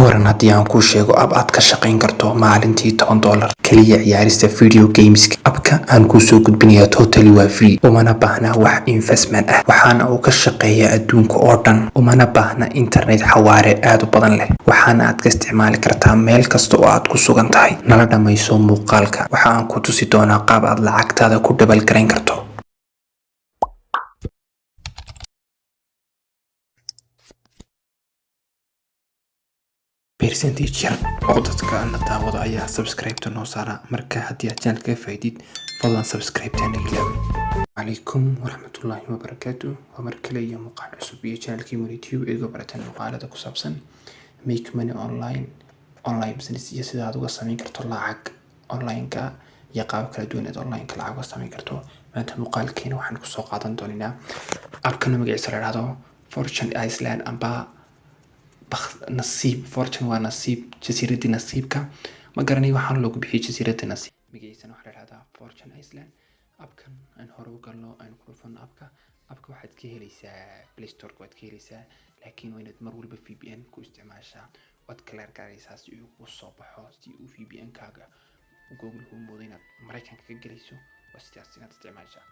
kawaran haddii aan kuu sheego ab aad ka shaqayn karto maalintii $10 kaliya ciyaarista video gameska. abka aan kuu soo gudbinayaa totally waa free, umana baahna wax investment ah, waxaana uu ka shaqeeyaa adduunka oo dhan, umana baahna internet xawaare aad u badan leh, waxaana aad ka isticmaali kartaa meel kasta oo aad ku sugan tahay. nala dhamayso muuqaalka, waxa aan ku tusi doonaa qaab aad lacagtaada ku dabal garayn karto. percentage yar oo dadka la daawado ayaa subscribe noo saara, marka haddii aad channel ka faa'iidid fadlan subscribe tana ilaawi. عليكم ورحمة الله وبركاته. ومركلي يوم مقال عصب channel كيمون يوتيوب إيجو برتن مقالة كسبسن make money online business iyo sida aad uga samayn karto lacag online ka iyo qaab kala duwan ee online ka lacag uga samayn karto. maanta muuqaalkeena waxaan ku soo qaadan doonaa abkan magaciisa la yiraahdo Fortune Island amba nasiib. Fortune waa nasiib, jasiiradda nasiibka. ma garanay waxaan loogu bixiyay jasiiradda nasiib, magaciisana waxa la yiraahdaa Fortune Island. abkan aan hore u galno aan ku dhufan abka waxaad ka helaysaa Play Store waad ka helaysaa, laakiin waa inaad mar walba VPN ku isticmaashaa. waad kala gaaraysaa si uu u soo baxo, si uu VPN kaaga Google Home moodo inaad Mareykanka ka galayso, waa sidaas inaad isticmaashaa.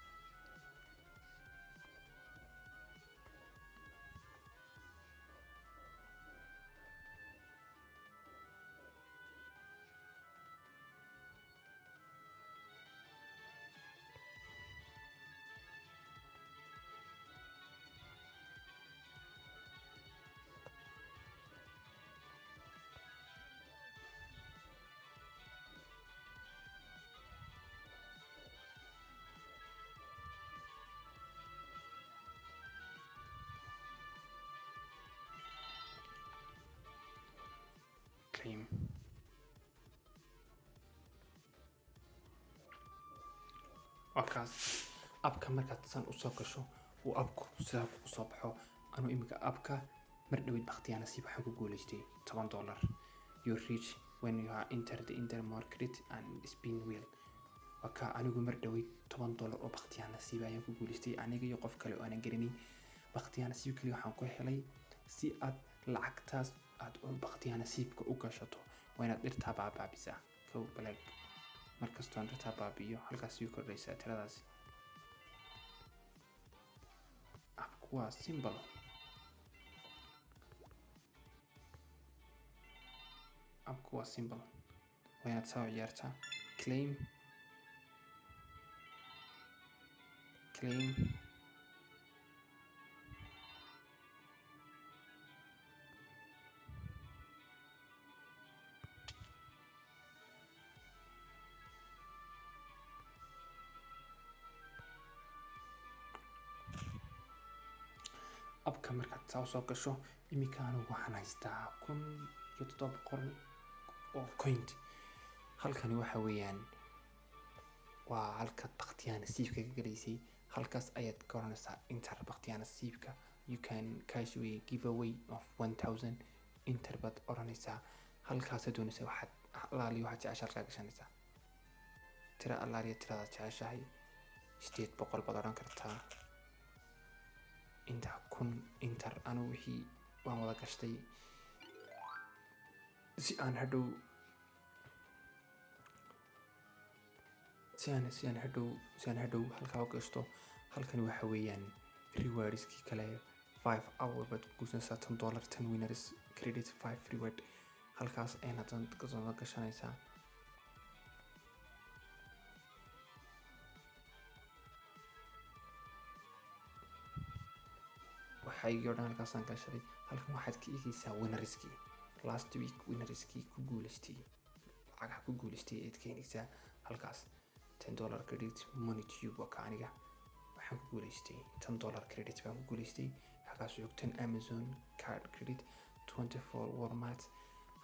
claim wakaas abka markaad san u soo gasho uu abku sidaa ku soo baxo. anu imika abka mar dhaweyd baqtiyaa nasiib waxaan ku guuleystay $10. you reach when you are enter the intermarket and spin wheel. waka anigu mar dhaweyd $10 oo baqtiyaa nasiib ayaan ku guuleystay, aniga iyo qof kale oo aanan garanay. baqtiyaa nasiib kaliya waxaan ku helay si aad lacagtaas aad u baqtiyaa nasiibka u gashato waa inaad dhirtaa baabisaa kow balag. markastoo aan dhirtaa baabiyo halkaas sii kordhaysaa tiradaas. abku waa simple. waa inaad saa u ciyaartaa claim abka markaad saa soo gasho. imika anigu waxaan haystaa 1700 oo coin. halkani waxa weeyaan waa halkaad baqtiyaa nasiibka ka galaysay, halkaas ayaad ka oranaysaa inter baqtiyaa nasiibka. you can cash away give away of 1000 inter baad oranaysaa. halkaas aad doonaysaa waxaad alaaliyo waxaad jeceshahay halkaa gashanaysaa. tira alaaliyo tiradaad jeceshahay 800 baad oran kartaa. inta 1000 inter anu wixii waan wada gashtay si aan hadhow halkaa u gashto. halkani waxa weeyaan rewardskii kale 5 hour baad ku guusanaysaa $10 10 winners credit 5 reward. halkaas ayaad ka gashanaysaa. waxay yodhan halkaasaan gashaday. halkan waxaad ka eegaysaa winnerskii last week winnerskii ku guuleystay lacagaha ku guuleystay eed keenaysaa. halkaas $10 credit money tube waa ka aniga waxaan ku guuleystay $10 credit baan ku guuleystay. halkaas oo 10 Amazon card credit 24 Walmart.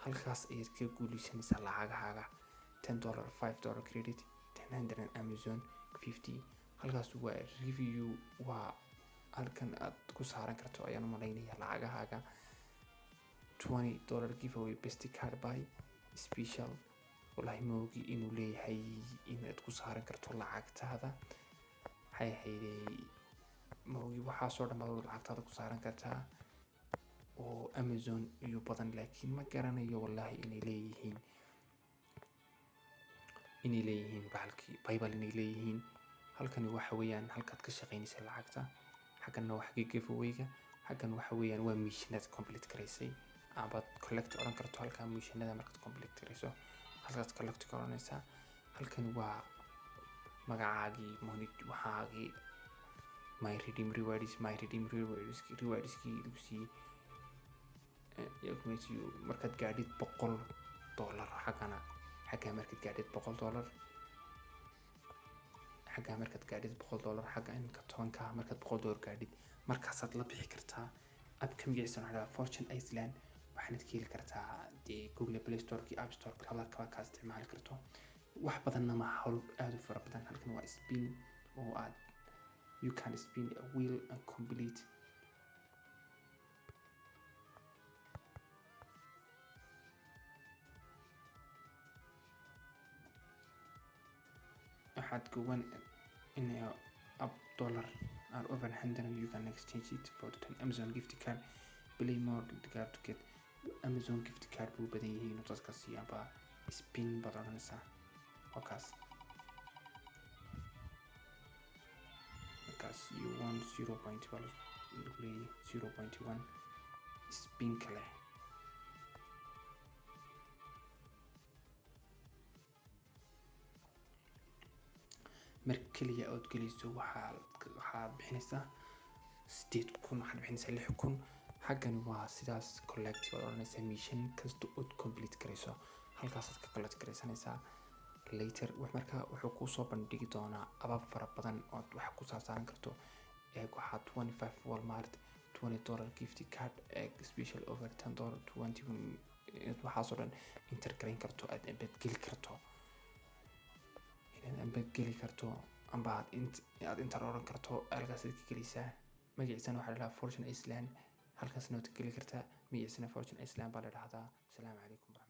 halkaas ayaad ka guuleysanaysaa lacagahaaga $10 $5 credit 10 Amazon 50. halkaas waa review waa halkan aad ku saaran karto ayaan u malaynayaa lacagahaaga. $20 giveaway best card buy special. wallahi moogi inuu leeyahay inaad ku saaran karto lacagtaada. waxay hayday moogi waxaa soo dhammaado lacagtaada ku saaran kartaa. oo Amazon iyo badan, laakiin ma garanayo wallahi inay leeyihiin bahalkii PayPal inay leeyihiin. halkani waxa weeyaan halkaad ka shaqaynaysa lacagta, xagganna waa xagga giveaway-ga, xaggan waxa weeyaan waa missionad complete garaysay abaad collect oran karto. halkaa missionada markaad complete garayso halkaad collect ka oranaysaa. halkani waa magacaagii waxaagii my redeem rewards kii lagu siiyey markaad gaadhid $100 xaggaa markaad gaadhid $100 xagga inka 10k markaad $100 gaadhid markaasaad la bixi kartaa abka magaciisa waxaa la Fortune Island. waxaad ka heli kartaa dee Google Play Store ki App Store ka ka isticmaali karto. wax badanna ma hawl aad u fara badan. halkan waa spin oo aad you can spin a wheel and complete waxaad gowan in $1 or over 100 you can exchange it for an Amazon gift card. play more gift card to get Amazon gift card buu badan yihiin dadka siyaaba spin badanaysa wakaas you want 0.1 spin kale mar kaliya ood gelayso waxaad bixinaysaa 8,000 waxaad bixinaysaa 6,000. xaggan waa sidaas collect oo oranaysa mission kasta ood complete garayso halkaasaad ka collect garaysanaysaa later. markaa wuxuu kuu soo bandhigi doonaa abab fara badan oo wax ku saabsan karto. waxaa 25 Walmart $20 gift card special over $10 20 waxaasoo dhan enter garayn karto aad embed geli karto amba aad inter oran karto. halkaas aad ka gelaysaa magaciisana waxaa la dhahaa Fortune Island. halkaasna waad ka geli kartaa magaciisana Fortune Island baa la dhahdaa. Assalaamu calaykum.